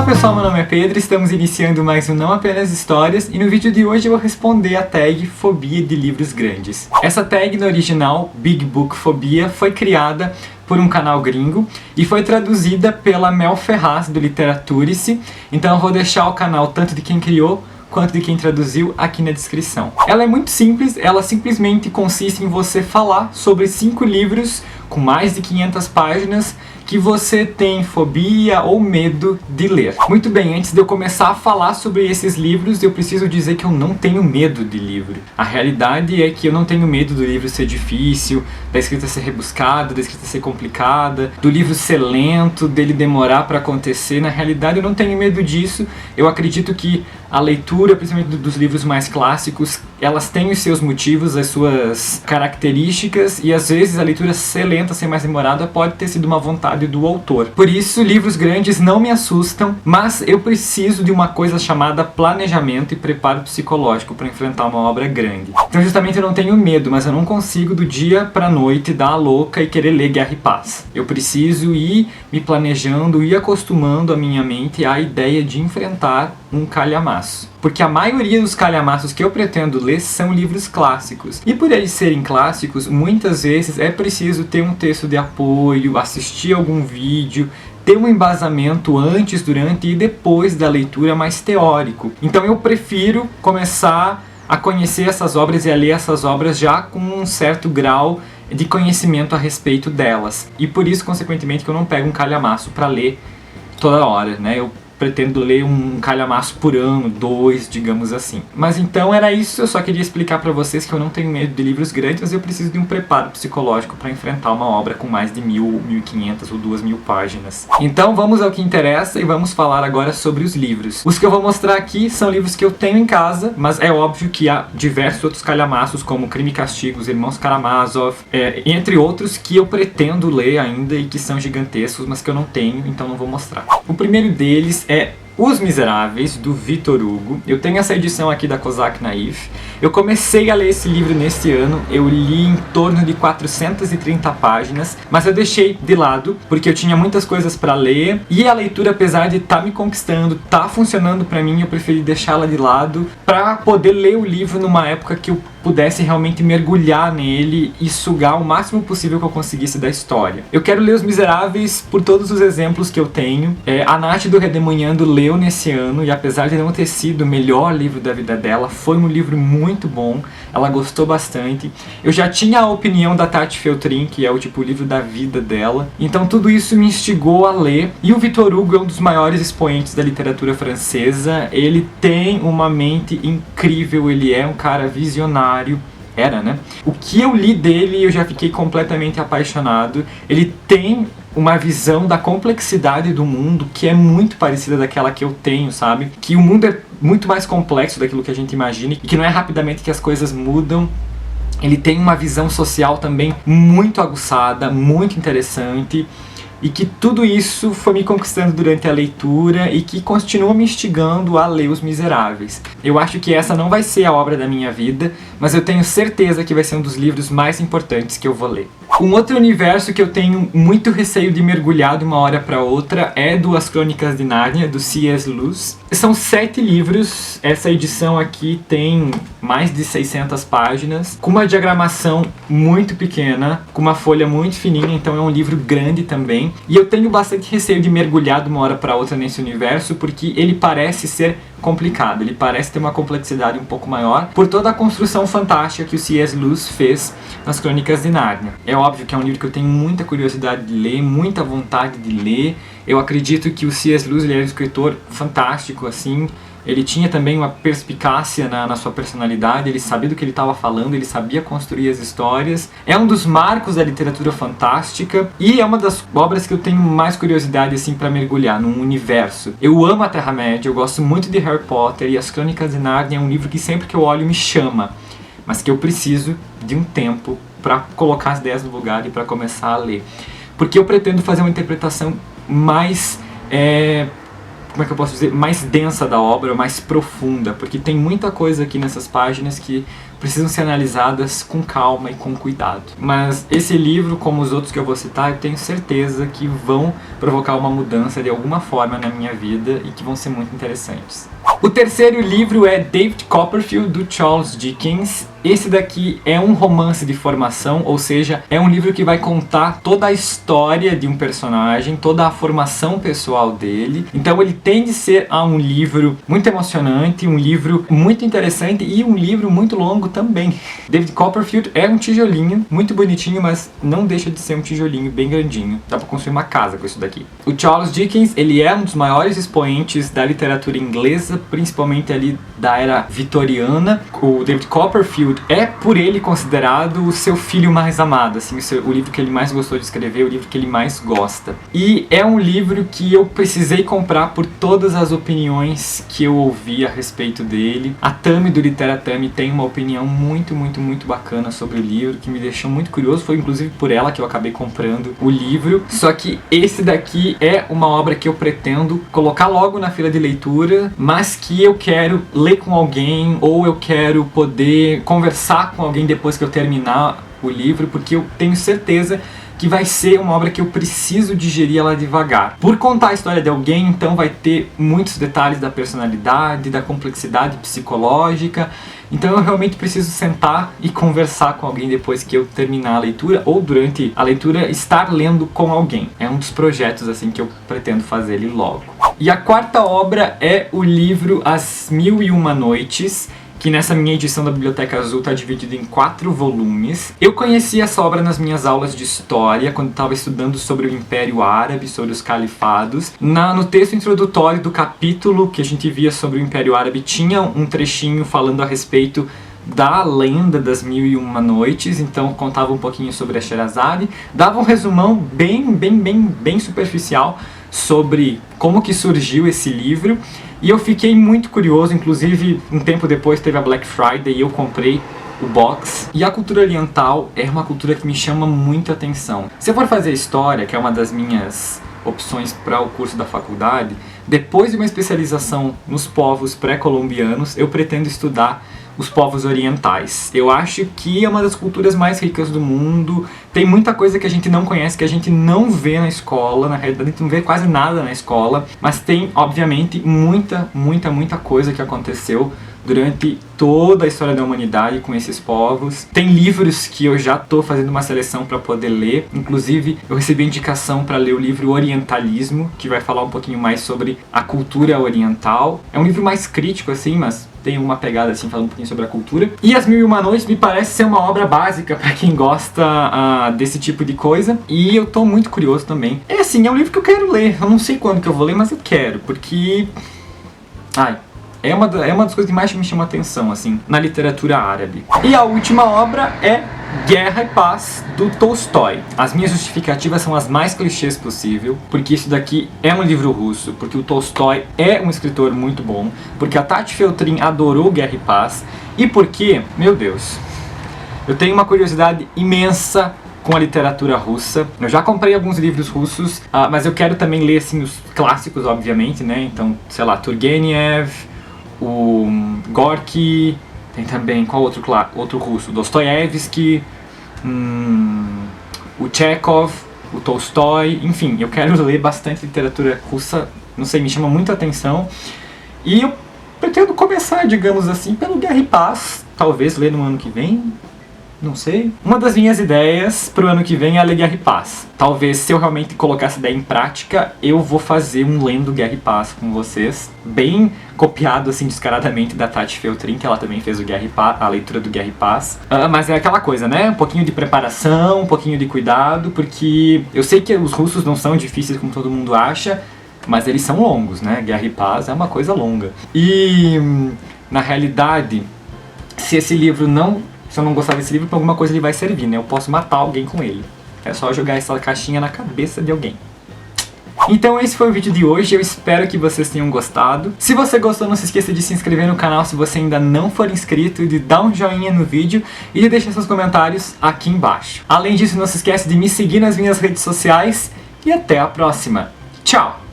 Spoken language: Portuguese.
pessoal, meu nome é Pedro, estamos iniciando mais um Não Apenas Histórias e no vídeo de hoje eu vou responder a tag Fobia de livros grandes. Essa tag no original, Big Book Phobia, foi criada por um canal gringo e foi traduzida pela Mel Ferraz do Literaturice, então eu vou deixar o canal tanto de quem criou quanto de quem traduziu aqui na descrição. Ela é muito simples, ela simplesmente consiste em você falar sobre 5 livros com mais de 500 páginas que você tem fobia ou medo de ler. Muito bem, antes de eu começar a falar sobre esses livros, eu preciso dizer que eu não tenho medo de livro. A realidade é que eu não tenho medo do livro ser difícil, da escrita ser rebuscada, da escrita ser complicada, do livro ser lento, dele demorar para acontecer. Na realidade eu não tenho medo disso. Eu acredito que a leitura, principalmente dos livros mais clássicos, elas têm os seus motivos, as suas características, e às vezes a leitura ser lenta, ser mais demorada, pode ter sido uma vontade do autor. Por isso, livros grandes não me assustam, mas eu preciso de uma coisa chamada planejamento e preparo psicológico para enfrentar uma obra grande. Então justamente eu não tenho medo, mas eu não consigo do dia pra noite dar a louca e querer ler Guerra e Paz. Eu preciso ir me planejando, ir acostumando a minha mente à ideia de enfrentar um calhamaço. Porque a maioria dos calhamaços que eu pretendo ler são livros clássicos. E por eles serem clássicos, muitas vezes é preciso ter um texto de apoio, assistir algum vídeo, ter um embasamento antes, durante e depois da leitura mais teórico. Então eu prefiro começar a conhecer essas obras e a ler essas obras já com um certo grau de conhecimento a respeito delas. E por isso, consequentemente, que eu não pego um calhamaço para ler toda hora, né? Eu pretendo ler um calhamaço por ano, 2, digamos assim. Mas então era isso, eu só queria explicar pra vocês que eu não tenho medo de livros grandes, mas eu preciso de um preparo psicológico para enfrentar uma obra com mais de 1.000, 1.500 ou 2.000 páginas. Então vamos ao que interessa e vamos falar agora sobre os livros. Os que eu vou mostrar aqui são livros que eu tenho em casa, mas é óbvio que há diversos outros calhamaços, como Crime e Castigo, Os Irmãos Karamazov, entre outros que eu pretendo ler ainda e que são gigantescos, mas que eu não tenho, então não vou mostrar. O primeiro deles é Os Miseráveis, do Victor Hugo. Eu tenho essa edição aqui da Cosac Naif. Eu comecei a ler esse livro neste ano, eu li em torno de 430 páginas, mas eu deixei de lado, porque eu tinha muitas coisas para ler, e a leitura, apesar de estar me conquistando, tá funcionando para mim, eu preferi deixá-la de lado, para poder ler o livro numa época que eu pudesse realmente mergulhar nele e sugar o máximo possível que eu conseguisse da história. Eu quero ler Os Miseráveis por todos os exemplos que eu tenho. A Nath do Redemoinhando leu nesse ano, e apesar de não ter sido o melhor livro da vida dela, foi um livro muito bom, ela gostou bastante. Eu já tinha a opinião da Tati Feltrin, que é o livro da vida dela, então tudo isso me instigou a ler. E o Victor Hugo é um dos maiores expoentes da literatura francesa, ele tem uma mente incrível, ele é um cara visionário. Era, né? O que eu li dele, eu já fiquei completamente apaixonado. Ele tem uma visão da complexidade do mundo que é muito parecida daquela que eu tenho, sabe? Que o mundo é muito mais complexo daquilo que a gente imagina e que não é rapidamente que as coisas mudam. Ele tem uma visão social também muito aguçada, muito interessante, e que tudo isso foi me conquistando durante a leitura e que continua me instigando a ler Os Miseráveis. Eu acho que essa não vai ser a obra da minha vida, mas eu tenho certeza que vai ser um dos livros mais importantes que eu vou ler. Um outro universo que eu tenho muito receio de mergulhar de uma hora para outra é do As Crônicas de Nárnia, do C.S. Lewis. São 7 livros, essa edição aqui tem mais de 600 páginas, com uma diagramação muito pequena, com uma folha muito fininha, então é um livro grande também. E eu tenho bastante receio de mergulhar de uma hora para outra nesse universo, porque ele parece ser complicado, ele parece ter uma complexidade um pouco maior, por toda a construção fantástica que o C.S. Lewis fez nas Crônicas de Nárnia. É óbvio que é um livro que eu tenho muita curiosidade de ler, muita vontade de ler. Eu acredito que o C.S. Lewis, ele era um escritor fantástico, assim. Ele tinha também uma perspicácia na sua personalidade, ele sabia do que ele estava falando, ele sabia construir as histórias. É um dos marcos da literatura fantástica e é uma das obras que eu tenho mais curiosidade assim para mergulhar num universo. Eu amo a Terra-média, eu gosto muito de Harry Potter e As Crônicas de Nárnia é um livro que sempre que eu olho me chama, mas que eu preciso de um tempo para colocar as ideias no lugar e para começar a ler. Porque eu pretendo fazer uma interpretação mais como é que eu posso dizer, mais densa da obra, mais profunda, porque tem muita coisa aqui nessas páginas que precisam ser analisadas com calma e com cuidado. Mas esse livro, como os outros que eu vou citar, eu tenho certeza que vão provocar uma mudança de alguma forma na minha vida e que vão ser muito interessantes. O terceiro livro é David Copperfield, do Charles Dickens. Esse daqui é um romance de formação, ou seja, é um livro que vai contar toda a história de um personagem, toda a formação pessoal dele. Então ele tende a ser um livro muito emocionante, um livro muito interessante e um livro muito longo também. David Copperfield é um tijolinho, muito bonitinho, mas não deixa de ser um tijolinho bem grandinho. Dá pra construir uma casa com isso daqui. O Charles Dickens, ele é um dos maiores expoentes da literatura inglesa, principalmente ali da era vitoriana. O David Copperfield é por ele considerado o seu filho mais amado, assim, o livro que ele mais gostou de escrever, o livro que ele mais gosta. E é um livro que eu precisei comprar por todas as opiniões que eu ouvi a respeito dele. A Tami do Literatami tem uma opinião muito bacana sobre o livro, que me deixou muito curioso. Foi inclusive por ela que eu acabei comprando o livro. Só que esse daqui é uma obra que eu pretendo colocar logo na fila de leitura, mas que eu quero ler com alguém, ou eu quero poder conversar com alguém depois que eu terminar o livro, porque eu tenho certeza que vai ser uma obra que eu preciso digerir ela devagar. Por contar a história de alguém, então vai ter muitos detalhes da personalidade, da complexidade psicológica. Então eu realmente preciso sentar e conversar com alguém depois que eu terminar a leitura, ou durante a leitura estar lendo com alguém. É um dos projetos assim que eu pretendo fazer ele logo. E a quarta obra é o livro As Mil e Uma Noites, que nessa minha edição da Biblioteca Azul está dividido em 4 volumes. Eu conheci essa obra nas minhas aulas de história, quando estava estudando sobre o Império Árabe, sobre os califados. No texto introdutório do capítulo que a gente via sobre o Império Árabe, tinha um trechinho falando a respeito da lenda das Mil e Uma Noites, então contava um pouquinho sobre a Sherazade, dava um resumão bem superficial sobre como que surgiu esse livro. E eu fiquei muito curioso, inclusive um tempo depois teve a Black Friday e eu comprei o box. E a cultura oriental é uma cultura que me chama muita atenção. Se eu for fazer história, que é uma das minhas opções para o curso da faculdade, depois de uma especialização nos povos pré-colombianos, eu pretendo estudar os povos orientais. Eu acho que é uma das culturas mais ricas do mundo. Tem muita coisa que a gente não conhece, que a gente não vê na escola. Na realidade, a gente não vê quase nada na escola. Mas tem, obviamente, muita coisa que aconteceu durante toda a história da humanidade com esses povos. Tem livros que eu já estou fazendo uma seleção para poder ler. Inclusive, eu recebi indicação para ler o livro Orientalismo, que vai falar um pouquinho mais sobre a cultura oriental. É um livro mais crítico, assim, mas tem uma pegada assim, falando um pouquinho sobre a cultura. E As Mil e Uma Noites me parece ser uma obra básica para quem gosta desse tipo de coisa. E eu tô muito curioso também. É assim, é um livro que eu quero ler. Eu não sei quando que eu vou ler, mas eu quero, porque é uma das coisas que mais me chama a atenção, assim, na literatura árabe. E a última obra é Guerra e Paz, do Tolstói. As minhas justificativas são as mais clichês possível, porque isso daqui é um livro russo, porque o Tolstói é um escritor muito bom, porque a Tati Feltrin adorou Guerra e Paz, e porque, meu Deus, eu tenho uma curiosidade imensa com a literatura russa. Eu já comprei alguns livros russos, mas eu quero também ler, assim, os clássicos, obviamente, né? Então, sei lá, Turgenev, o Gorky, tem também, qual outro russo? Dostoiévski, o Chekhov, o Tolstói, enfim, eu quero ler bastante literatura russa, não sei, me chama muito a atenção. E eu pretendo começar, digamos assim, pelo Guerra e Paz, talvez ler no ano que vem. Não sei. Uma das minhas ideias pro ano que vem é ler Guerra e Paz. Talvez, se eu realmente colocar essa ideia em prática, eu vou fazer um lendo Guerra e Paz com vocês. Bem copiado, assim, descaradamente da Tati Feltrin, que ela também fez o Guerra e Paz, a leitura do Guerra e Paz. Mas é aquela coisa, né? Um pouquinho de preparação, um pouquinho de cuidado, porque eu sei que os russos não são difíceis como todo mundo acha, mas eles são longos, né? Guerra e Paz é uma coisa longa. E, na realidade, se eu não gostar desse livro, pra alguma coisa ele vai servir, né? Eu posso matar alguém com ele. É só jogar essa caixinha na cabeça de alguém. Então esse foi o vídeo de hoje, eu espero que vocês tenham gostado. Se você gostou, não se esqueça de se inscrever no canal se você ainda não for inscrito, de dar um joinha no vídeo e de deixar seus comentários aqui embaixo. Além disso, não se esqueça de me seguir nas minhas redes sociais e até a próxima. Tchau!